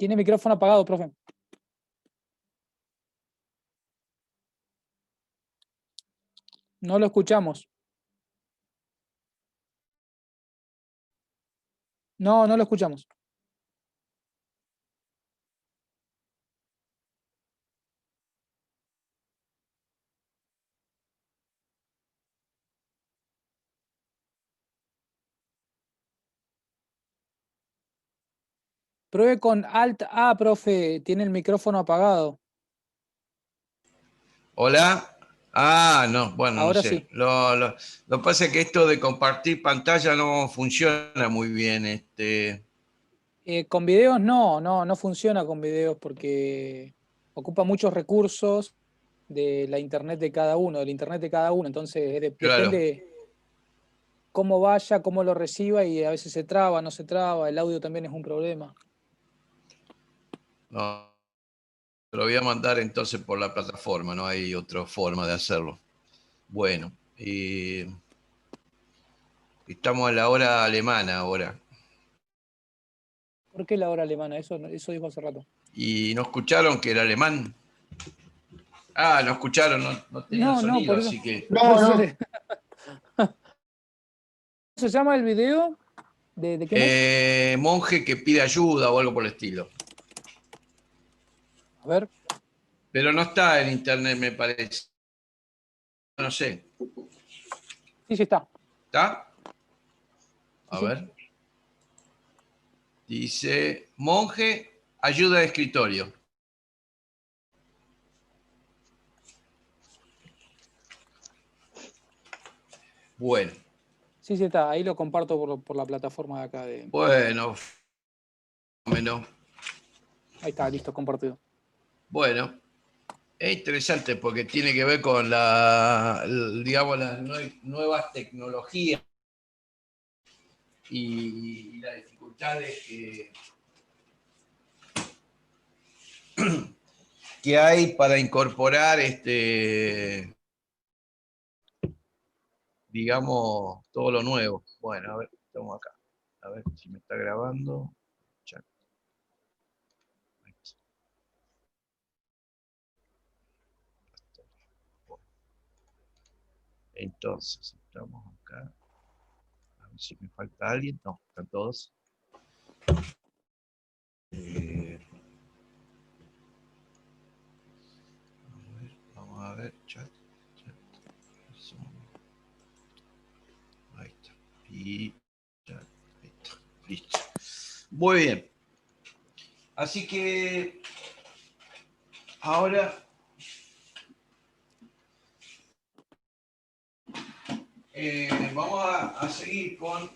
Tiene micrófono apagado, profe. No lo escuchamos. No, no lo escuchamos. Pruebe con Alt A, profe. Tiene el micrófono apagado. Hola. Ah, no, bueno, Ahora no sé. sí. Lo que pasa es que esto de compartir pantalla no funciona muy bien. Con videos no funciona con videos porque ocupa muchos recursos de la internet de cada uno, del internet de cada uno. Entonces Claro. depende cómo vaya, cómo lo reciba y a veces se traba, no se traba. El audio también es un problema. No, te lo voy a mandar entonces por la plataforma, no hay otra forma de hacerlo. Bueno, estamos a la hora alemana ahora. ¿Por qué la hora alemana? Eso dijo hace rato. ¿Y no escucharon que era alemán? Ah, no escucharon, no tenían No, sonido, por eso. así que... Por eso ¿se llama el video? ¿De quién es? Monje que pide ayuda o algo por el estilo. A ver. Pero no está en internet, me parece. No sé. Sí, sí está. ¿Está? Sí, A sí. ver. Dice, monje, ayuda de escritorio. Bueno. Sí, sí está. Ahí lo comparto por la plataforma de acá. Bueno, menos. Ahí está, listo, compartido. Bueno, es interesante porque tiene que ver con digamos, las nuevas tecnologías y las dificultades que hay para incorporar digamos, todo lo nuevo. Bueno, a ver, estamos acá. A ver si me está grabando. Chat. Entonces, estamos acá. A ver si me falta alguien. No, están todos. Vamos a ver, chat. Ahí está. Y chat. Ahí está. Listo. Muy bien. Así que ahora vamos a seguir con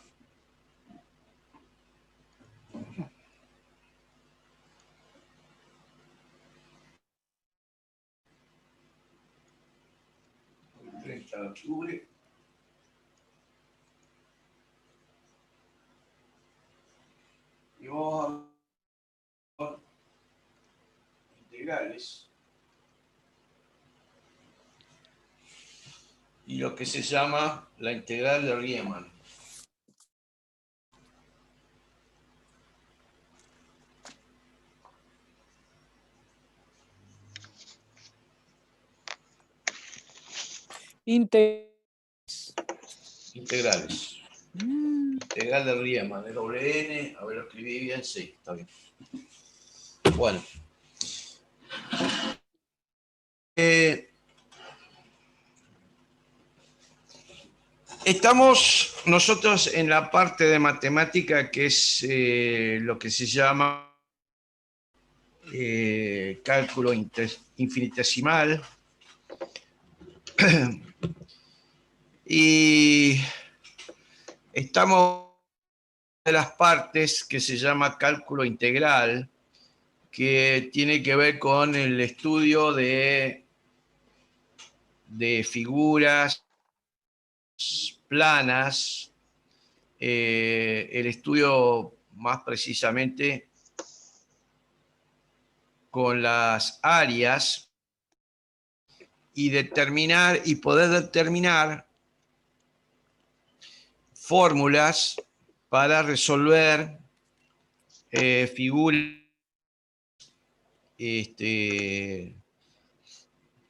el 30 de octubre. Y vamos a ver integrales. Y lo que se llama la integral de Riemann. Integrales. Integral de Riemann, de Wn, a ver, lo escribí bien, sí, está bien. Bueno. Estamos nosotros en la parte de matemática que es lo que se llama cálculo infinitesimal. Y estamos en las partes que se llama cálculo integral, que tiene que ver con el estudio de figuras planas, el estudio más precisamente con las áreas y poder determinar fórmulas para resolver figuras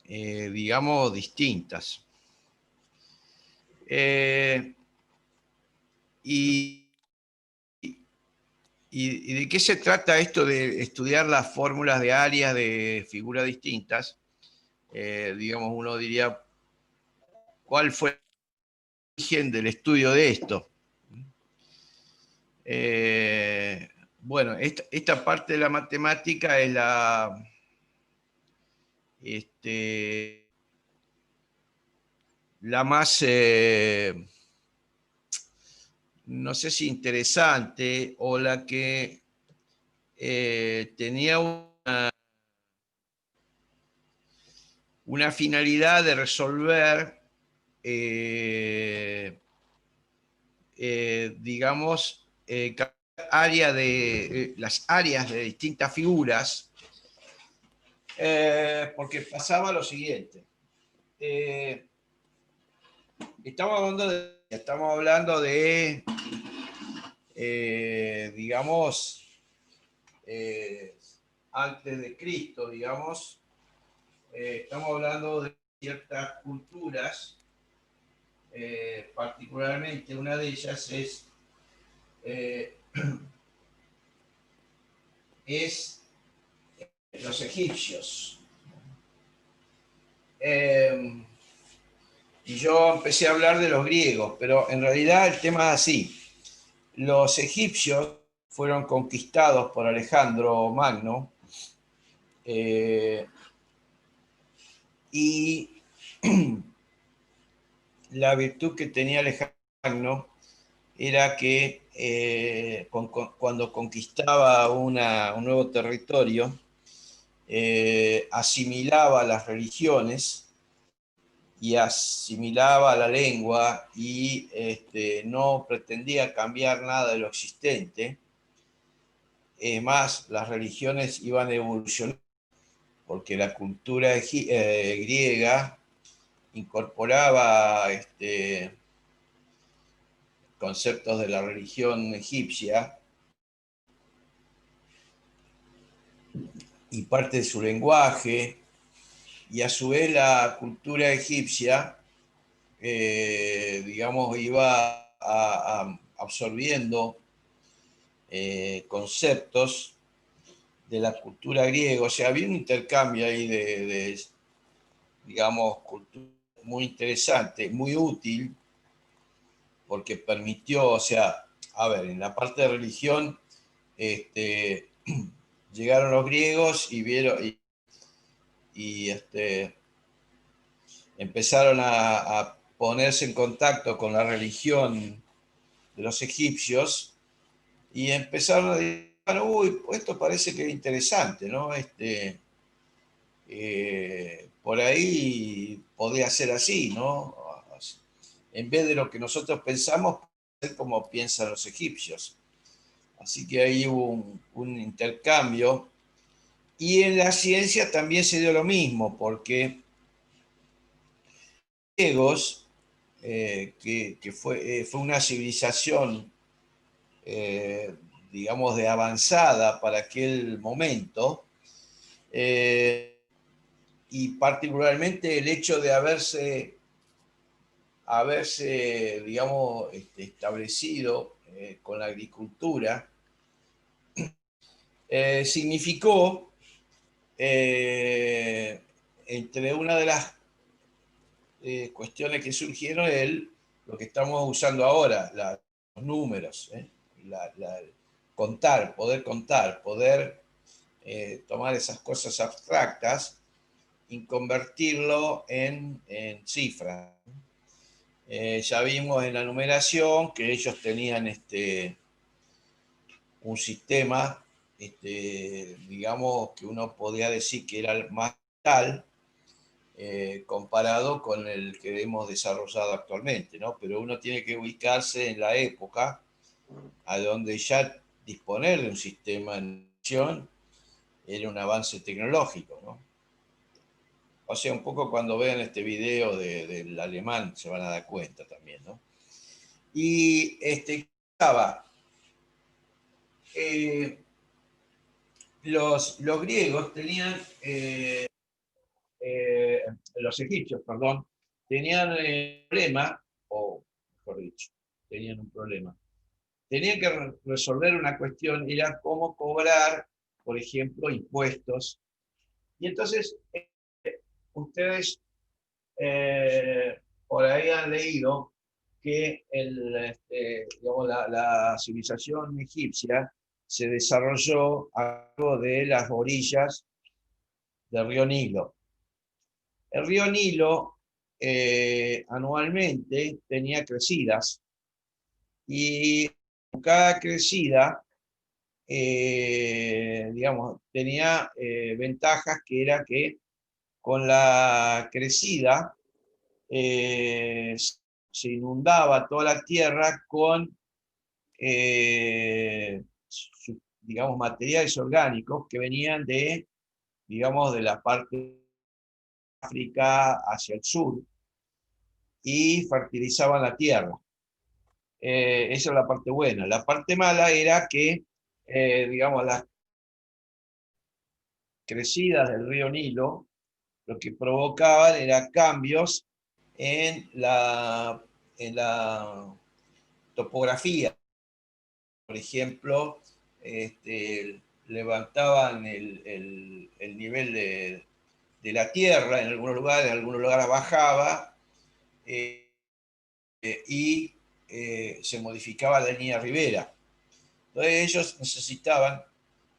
digamos, distintas. ¿Y de qué se trata esto de estudiar las fórmulas de áreas de figuras distintas? Digamos, uno diría, ¿cuál fue el origen del estudio de esto? Bueno, esta parte de la matemática es la más, no sé si interesante, o la que tenía una finalidad de resolver, digamos, las áreas de distintas figuras, porque pasaba lo siguiente. Estamos hablando de digamos, antes de Cristo, digamos. Estamos hablando de ciertas culturas, particularmente una de ellas eh, es los egipcios. Y yo empecé a hablar de los griegos, pero en realidad el tema es así. Los egipcios fueron conquistados por Alejandro Magno, y la virtud que tenía Alejandro Magno era que cuando conquistaba un nuevo territorio, asimilaba las religiones y asimilaba la lengua, y no pretendía cambiar nada de lo existente. Es más, las religiones iban evolucionando porque la cultura griega incorporaba conceptos de la religión egipcia y parte de su lenguaje, y a su vez la cultura egipcia, digamos, iba absorbiendo conceptos de la cultura griega. O sea, había un intercambio ahí digamos, cultura muy interesante, muy útil, porque permitió, o sea, a ver, en la parte de religión, llegaron los griegos y vieron, y empezaron a ponerse en contacto con la religión de los egipcios, y empezaron a decir, uy, esto parece que es interesante, ¿no? Por ahí podría ser así, ¿no? En vez de lo que nosotros pensamos, ser como piensan los egipcios. Así que ahí hubo un intercambio. Y en la ciencia también se dio lo mismo, porque griegos, que fue una civilización, digamos, de avanzada para aquel momento, y particularmente el hecho de haberse digamos, establecido con la agricultura, significó, entre una de las cuestiones que surgieron, lo que estamos usando ahora, los números, contar, poder tomar esas cosas abstractas y convertirlo en cifras. Ya vimos en la numeración que ellos tenían un sistema, digamos, que uno podría decir que era más tal, comparado con el que hemos desarrollado actualmente, ¿no? Pero uno tiene que ubicarse en la época a donde ya disponer de un sistema de numeración era un avance tecnológico, ¿no? O sea, un poco cuando vean este video del alemán se van a dar cuenta también, ¿no? Y estaba, los griegos tenían, los egipcios, perdón, tenían problema, o mejor dicho, tenían un problema. Tenían que resolver una cuestión, era cómo cobrar, por ejemplo, impuestos. Y entonces, ustedes por ahí han leído que digamos, la civilización egipcia se desarrolló a lo largo de las orillas del río Nilo. El río Nilo anualmente tenía crecidas y cada crecida, digamos, tenía ventajas, que era que con la crecida se inundaba toda la tierra con, digamos, materiales orgánicos que venían de, digamos, de la parte de África hacia el sur y fertilizaban la tierra. Esa es la parte buena. La parte mala era que, digamos, las crecidas del río Nilo lo que provocaban era cambios en la topografía. Por ejemplo, levantaban el nivel de la tierra en algunos lugares bajaba, y se modificaba la línea ribera. Entonces ellos necesitaban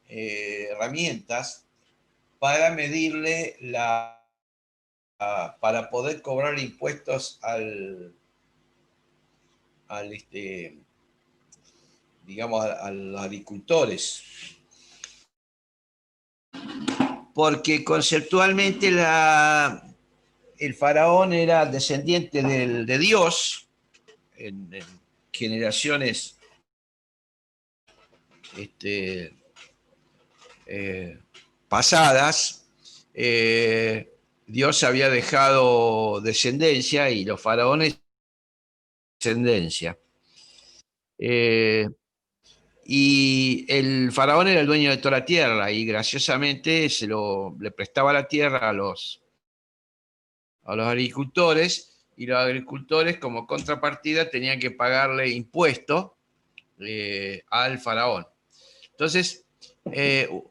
herramientas para medirle para poder cobrar impuestos digamos, a los agricultores. Porque conceptualmente el faraón era descendiente de Dios en generaciones pasadas. Dios había dejado descendencia y los faraones descendencia. Y el faraón era el dueño de toda la tierra y graciosamente le prestaba la tierra a los agricultores, y los agricultores como contrapartida tenían que pagarle impuestos al faraón. Entonces, una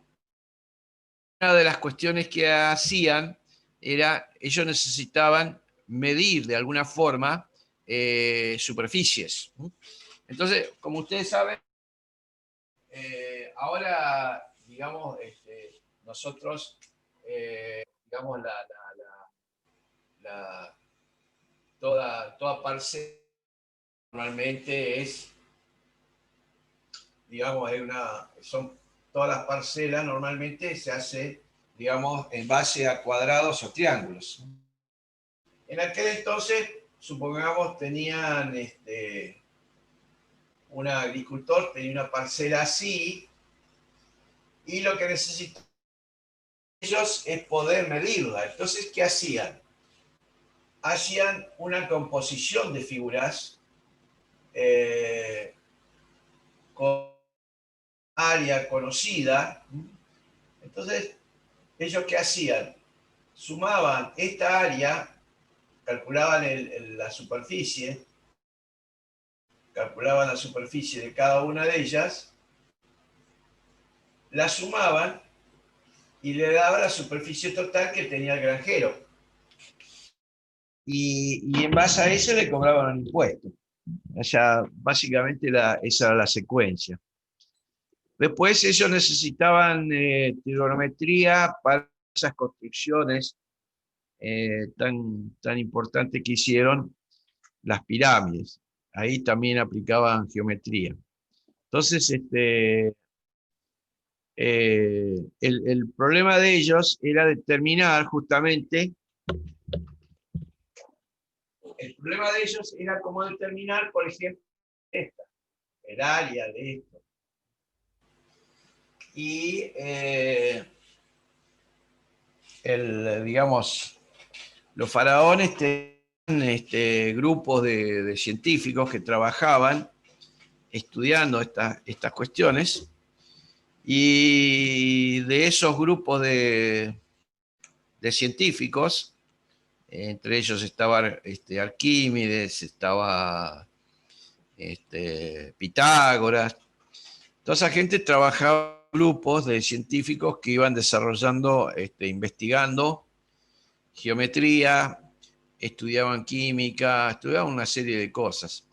de las cuestiones que hacían era, ellos necesitaban medir de alguna forma superficies. Entonces, como ustedes saben, ahora, digamos, nosotros, digamos, toda parcela normalmente es, digamos, todas las parcelas normalmente se hace, digamos, en base a cuadrados o triángulos. En aquel entonces, supongamos, tenían un agricultor tenía una parcela así, y lo que necesitaban ellos es poder medirla. Entonces, ¿qué hacían? Hacían una composición de figuras con área conocida. Entonces, ¿ellos qué hacían? Sumaban esta área, calculaban la superficie, calculaban la superficie de cada una de ellas, la sumaban y le daban la superficie total que tenía el granjero. Y en base a eso le cobraban un impuesto. O sea, básicamente esa era la secuencia. Después ellos necesitaban trigonometría para esas construcciones tan importantes que hicieron, las pirámides. Ahí también aplicaban geometría. Entonces, el problema de ellos era determinar justamente, el problema de ellos era cómo determinar, por ejemplo, el área de esto. Y digamos, los faraones tenían grupos de científicos que trabajaban estudiando estas cuestiones, Y de esos grupos de científicos, entre ellos estaba Arquímedes, estaba Pitágoras. Toda esa gente trabajaba en grupos de científicos que iban desarrollando, investigando geometría, estudiaban química, estudiaban una serie de cosas.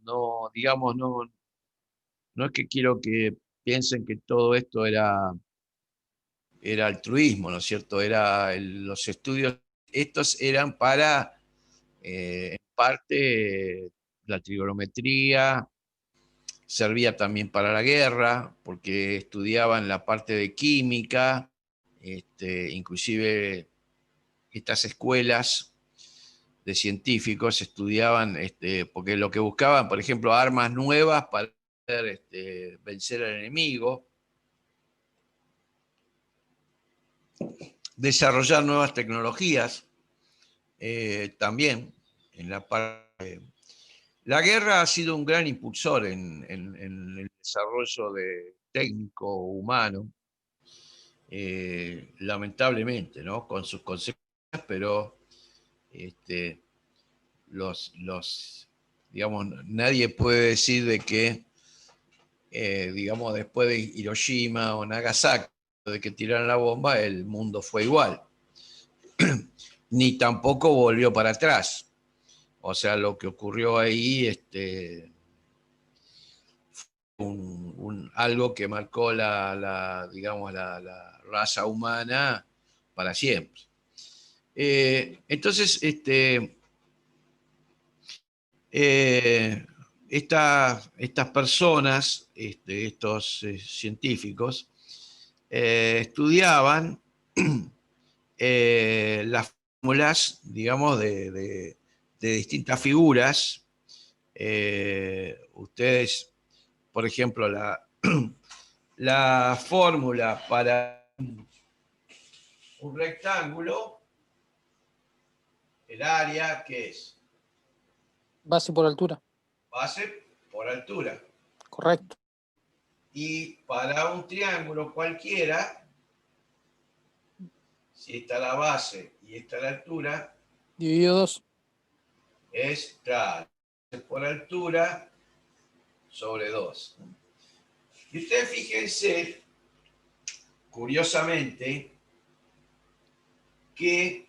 No, digamos, no es que quiero que piensen que todo esto era altruismo, ¿no es cierto? Los estudios, estos eran para, en parte, la trigonometría, servía también para la guerra, porque estudiaban la parte de química, inclusive estas escuelas de científicos estudiaban, porque lo que buscaban, por ejemplo, armas nuevas para poder, vencer al enemigo, desarrollar nuevas tecnologías, también en la parte. La guerra ha sido un gran impulsor en el desarrollo técnico humano, lamentablemente, ¿no? Con sus consecuencias, pero digamos, nadie puede decir de que, digamos, después de Hiroshima o Nagasaki, de que tiraron la bomba, el mundo fue igual. Ni tampoco volvió para atrás. O sea, lo que ocurrió ahí, algo que marcó digamos, la raza humana para siempre. Entonces, estas personas, estos científicos, estudiaban las fórmulas, digamos, de distintas figuras. Ustedes, por ejemplo, la fórmula para un rectángulo, el área, ¿qué es? Base por altura. Base por altura. Correcto. Y para un triángulo cualquiera, si está la base y está la altura, Dividido 2. es, claro, por altura sobre 2. Y ustedes fíjense, curiosamente, que,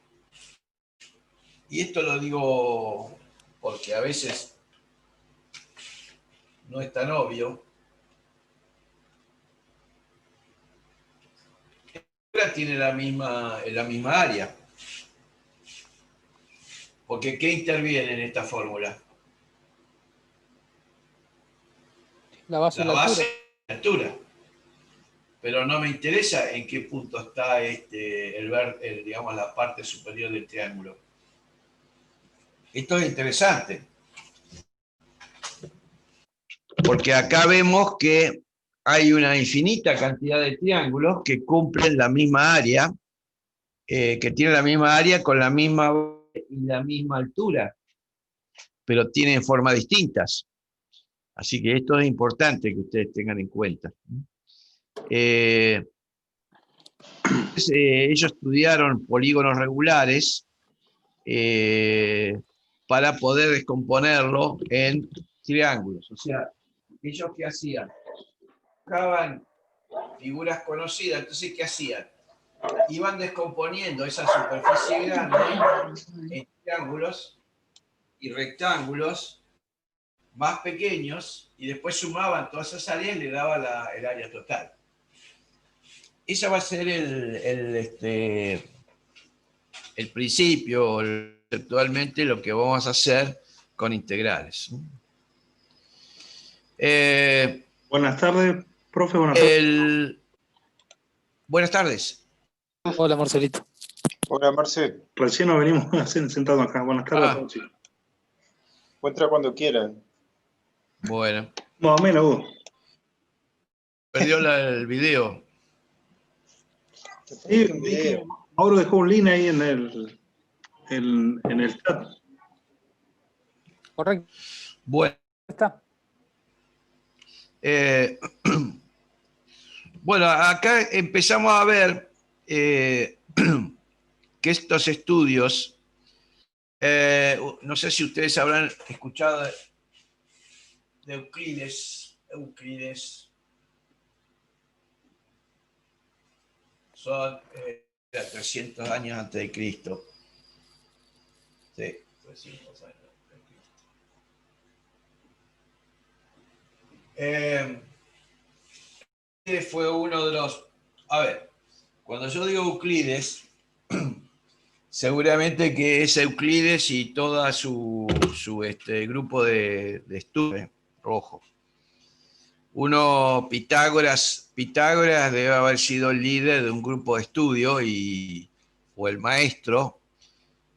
y esto lo digo porque a veces no es tan obvio, tiene la misma área. Porque ¿qué interviene en esta fórmula? La base y la base altura. y la altura. Pero no me interesa en qué punto está digamos, la parte superior del triángulo. Esto es interesante. Porque acá vemos que hay una infinita cantidad de triángulos que cumplen la misma área, que tienen la misma área con la misma y la misma altura, pero tienen formas distintas. Así que esto es importante que ustedes tengan en cuenta. Ellos estudiaron polígonos regulares para poder descomponerlo en triángulos. O sea, ellos ¿qué hacían? Buscaban figuras conocidas, entonces ¿qué hacían? Iban descomponiendo esa superficie grande en triángulos y rectángulos más pequeños y después sumaban todas esas áreas y le daba el área total. Ese va a ser el principio, conceptualmente, lo que vamos a hacer con integrales. Buenas tardes, profe. Buenas tardes. Buenas tardes. Hola, Marcelito. Hola, Marcel. Recién nos venimos sentados acá. Buenas tardes a todos. Entra cuando quieran. Bueno. Más o menos, vos. Perdió el video. Sí, Mauro dejó un link ahí en el chat. Correcto. Bueno. Está. Bueno, acá empezamos a ver que estos estudios, no sé si ustedes habrán escuchado de Euclides, son 300 años antes de Cristo. Sí, 300 años antes de Cristo. Fue uno de los... A ver, cuando yo digo Euclides, seguramente que es Euclides y todo su grupo de estudios rojo. Uno, Pitágoras debe haber sido el líder de un grupo de estudio o el maestro,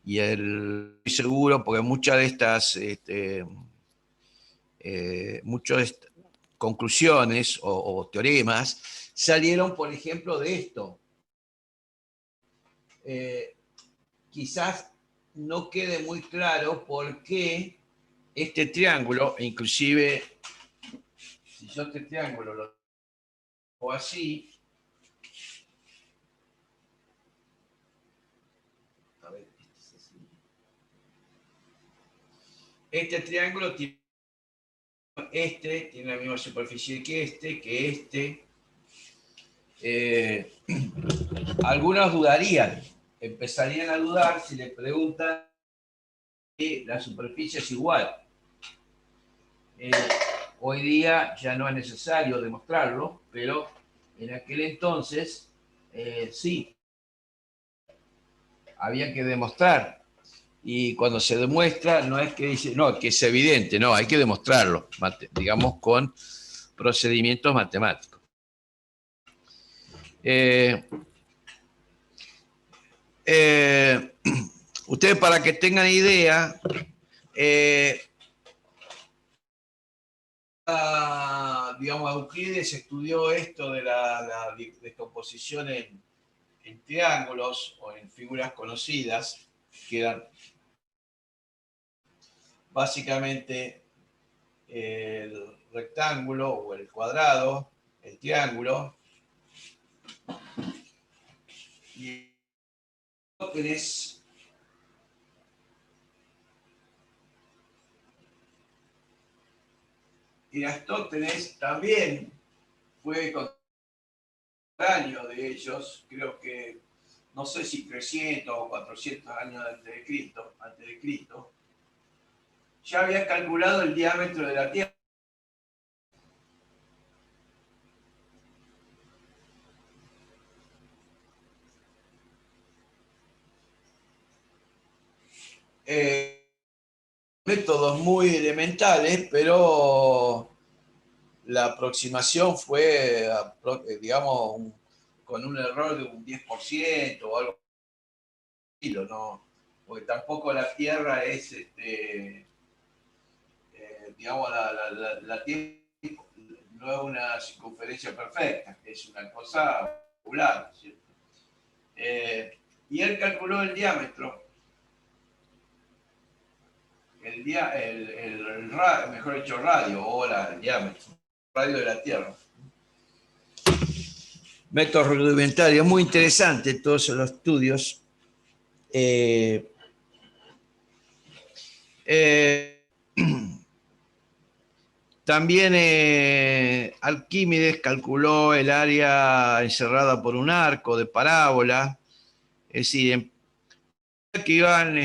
y estoy seguro porque muchas de estas conclusiones o teoremas salieron, por ejemplo, de esto. Quizás no quede muy claro por qué este triángulo, inclusive si yo este triángulo lo hago así, a ver, este triángulo tiene la misma superficie que este. Algunos dudarían, empezarían a dudar si le preguntan si la superficie es igual. Hoy día ya no es necesario demostrarlo, pero en aquel entonces sí, había que demostrar. Y cuando se demuestra, no es que dice, no, que es evidente, no, hay que demostrarlo, digamos, con procedimientos matemáticos. Ustedes, para que tengan idea, digamos, Euclides estudió esto de la descomposición en triángulos o en figuras conocidas, que eran básicamente el rectángulo o el cuadrado, el triángulo, y Aristóteles también fue contemporáneo de ellos, creo que, no sé si 300 o 400 años antes de Cristo, ya había calculado el diámetro de la Tierra. Métodos muy elementales, pero la aproximación fue, digamos, con un error de un 10% o algo así, ¿no? Porque tampoco la Tierra es, digamos, la Tierra no es una circunferencia perfecta, es una cosa regular, ¿cierto? Y él calculó el diámetro, mejor dicho, radio, o el diámetro, radio de la Tierra. Métodos rudimentarios, muy interesante todos los estudios. También Arquímedes calculó el área encerrada por un arco de parábola, es decir, que iban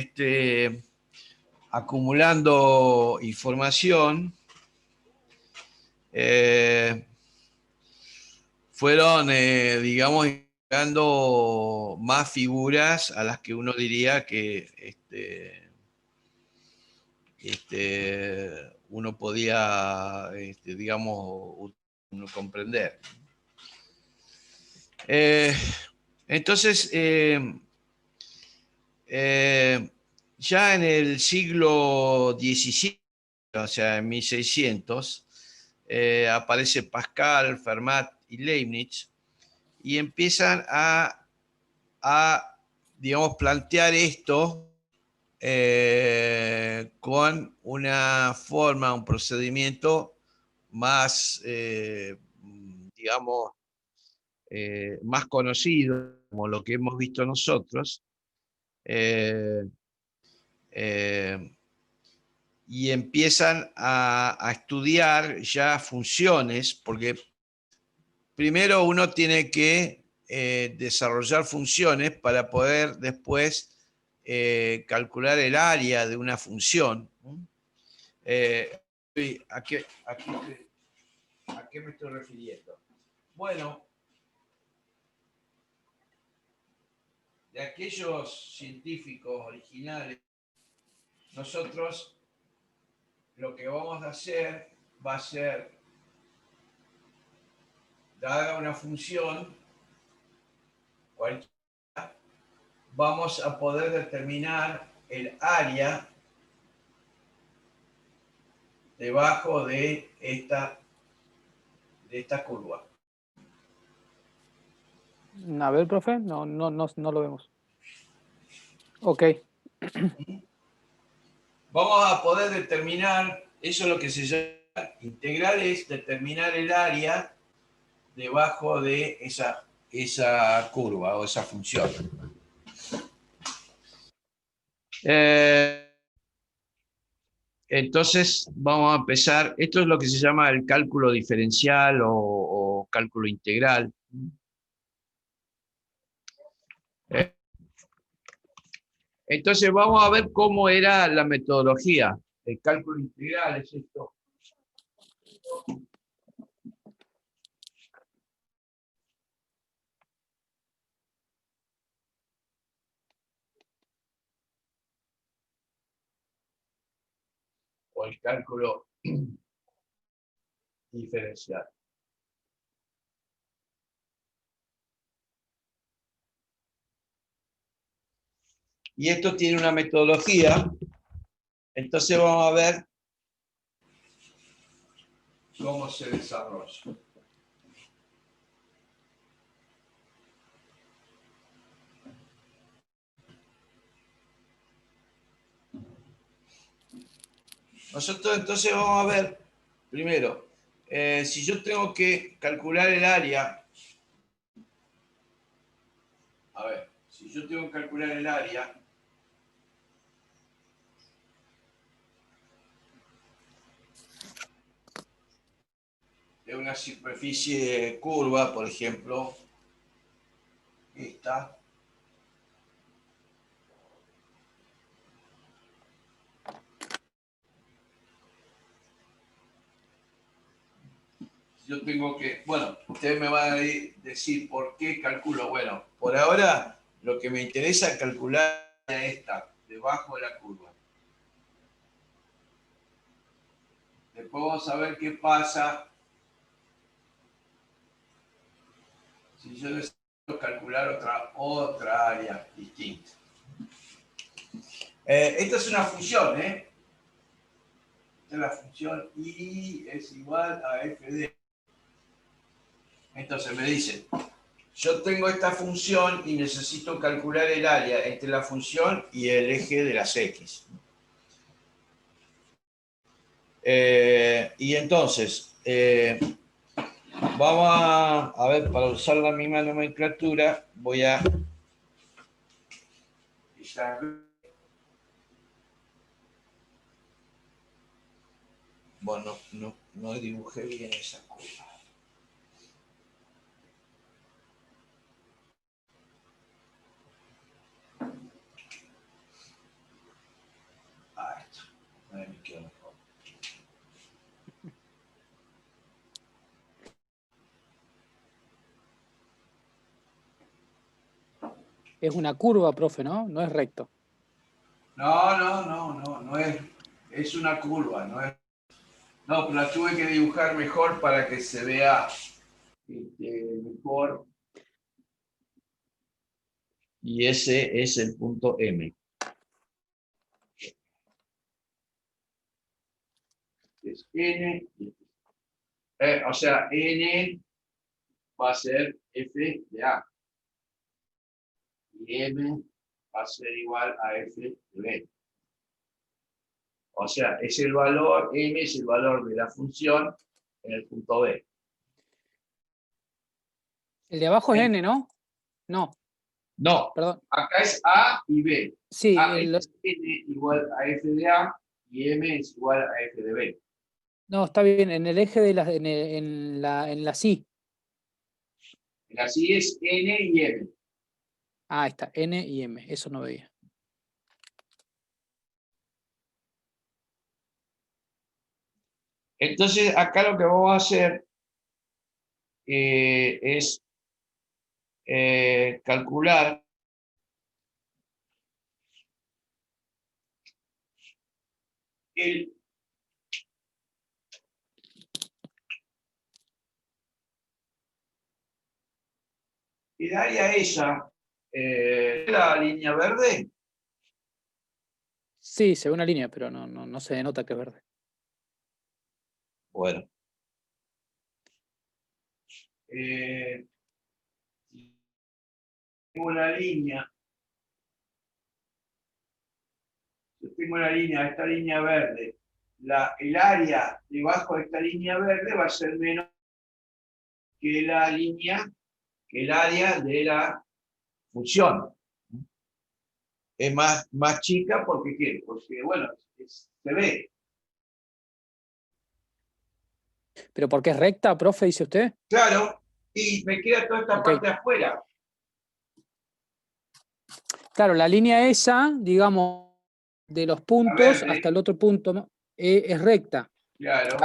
acumulando información, fueron, digamos, dando más figuras a las que uno diría que uno podía, digamos, comprender. Entonces, ya en el siglo XVII, o sea, en 1600, aparece Pascal, Fermat y Leibniz, y empiezan a digamos, plantear esto con una forma, un procedimiento más digamos, más conocido, como lo que hemos visto nosotros, y empiezan a estudiar ya funciones, porque primero uno tiene que desarrollar funciones para poder después calcular el área de una función. ¿A qué me estoy refiriendo? Bueno, de aquellos científicos originales, nosotros lo que vamos a hacer va a ser, dada una función cualquiera, vamos a poder determinar el área debajo de esta curva. A ver, profe, no lo vemos. Ok. Vamos a poder determinar, eso es lo que se llama integral, es determinar el área debajo de esa curva o esa función. Entonces vamos a empezar, esto es lo que se llama el cálculo diferencial o cálculo integral. Entonces vamos a ver cómo era la metodología. El cálculo integral es esto. O el cálculo diferencial. Y esto tiene una metodología. Entonces vamos a ver cómo se desarrolla. Nosotros entonces vamos a ver, primero, si yo tengo que calcular el área, a ver, si yo tengo que calcular el área, de una superficie curva, por ejemplo, esta, yo tengo que, bueno, ustedes me van a decir por qué calculo. Bueno, por ahora lo que me interesa es calcular esta, debajo de la curva. Después vamos a ver qué pasa si yo necesito calcular otra área distinta. Esta es una función, Esta es la función y es igual a f de. Entonces me dice, yo tengo esta función y necesito calcular el área entre la función y el eje de las x. Y entonces, vamos a ver, para usar la misma nomenclatura, voy a... Bueno, no dibujé bien esa curva. Esto. Me quedó mejor. Es una curva, profe, ¿no? No es recto. No es una curva, no, pero la tuve que dibujar mejor para que se vea mejor. Y ese es el punto M. Es N, o sea, N va a ser F de A. Y M va a ser igual a F de B. O sea, es el valor, M es el valor de la función en el punto B. El de abajo es N, ¿no? No, No, perdón. acá es A y B. Sí, Es N igual a F de A y M es igual a F de B. no, está bien, en el eje de en la sí. Así es N y M. Ah, ahí está, N y M, eso no veía. Entonces, acá lo que vamos a hacer es calcular el área esa, la línea verde. Sí, se ve una línea, pero no se denota que es verde. Bueno. Tengo la línea. Yo tengo la línea, esta línea verde. El área debajo de esta línea verde va a ser menos que la línea, que el área de la función. Es más chica porque, ¿qué? Porque bueno, se ve. ¿Pero por qué es recta, profe, dice usted? Claro, y me queda toda esta parte afuera. Claro, la línea esa, digamos, de los puntos verde. hasta el otro punto, es recta. Claro.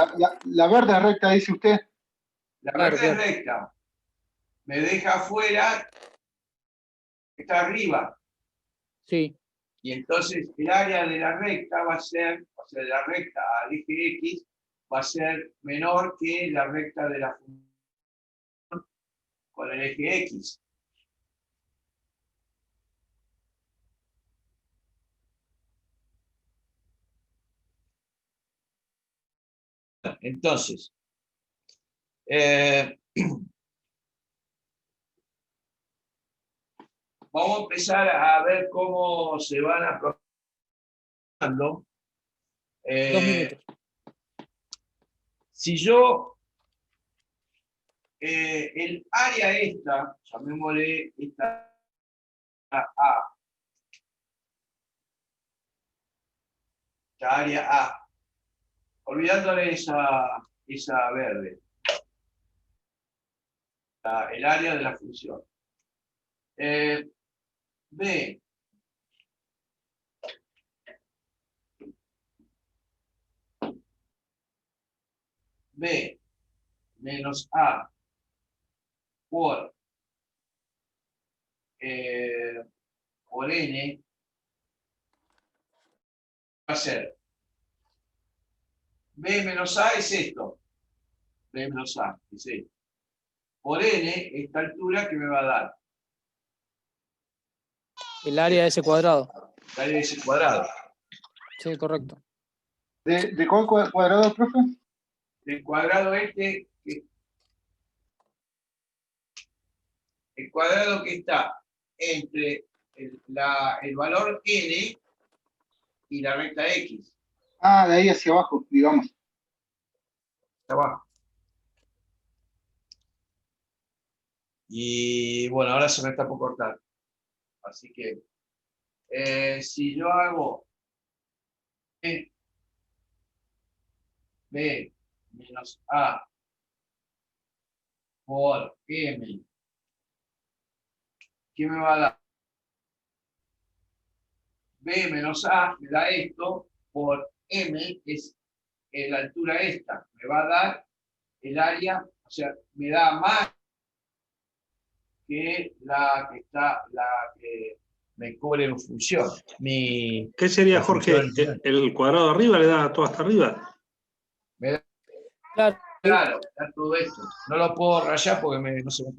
La verde es recta, dice usted. La Claro, verde claro. es recta. Me deja afuera, está arriba. Sí. Y entonces el área de la recta va a ser, o sea, de la recta al eje X, va a ser menor que la recta de la función con el eje X. Entonces, vamos a empezar a ver cómo se van aproximando. 2 minutos. Si yo, el área esta, llamémosle esta A, esta área A, olvidándole esa verde, el área de la función. B menos A por N va a ser B menos A es esto. B menos A es esto. Por N, esta altura que me va a dar. El área de ese cuadrado. El área de ese cuadrado. Sí, correcto. ¿De cuál cuadrado, profe? El cuadrado este, el cuadrado que está entre el valor N y la recta X. Ah, de ahí hacia abajo, digamos. Abajo. Y bueno, ahora se me está por cortar. Así que si yo hago B menos A por M, ¿qué me va a dar? B menos A me da esto, por M es la altura esta, me va a dar el área, o sea, me da más que la que me cubre en función. ¿Qué sería, Jorge? ¿El cuadrado de arriba le da todo hasta arriba? Me da, Claro. claro, da todo esto. No lo puedo rayar porque no se me